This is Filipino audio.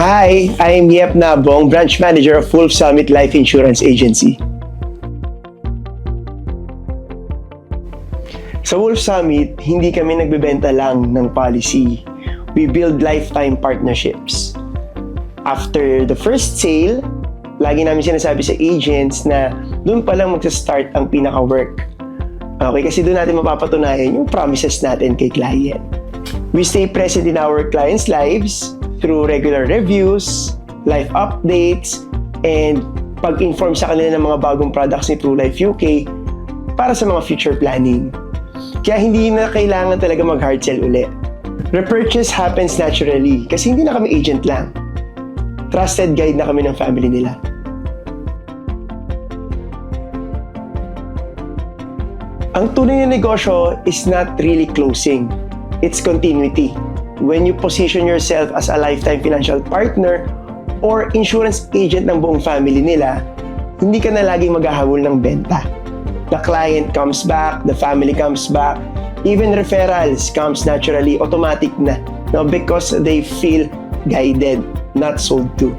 Hi, I'm Yep Nabong, Branch Manager of Wolf Summit Life Insurance Agency. Sa Wolf Summit, hindi kami nagbebenta lang ng policy. We build lifetime partnerships. After the first sale, lagi namin sinasabi sa agents na doon pa lang magsa-start ang pinaka-work. Okay, kasi doon natin mapapatunayan yung promises natin kay client. We stay present in our clients' lives through regular reviews, life updates, and pag-inform sa kanila ng mga bagong products ni True Life UK para sa mga future planning. Kaya hindi na kailangan talaga mag-hard sell ulit. Repurchase happens naturally kasi hindi na kami agent lang. Trusted guide na kami ng family nila. Ang tunay na negosyo is not really closing. It's continuity. When you position yourself as a lifetime financial partner or insurance agent ng buong family nila, hindi ka na laging maghahabol ng benta. The client comes back, the family comes back, even referrals comes naturally, automatic na, no? Because they feel guided, not sold to.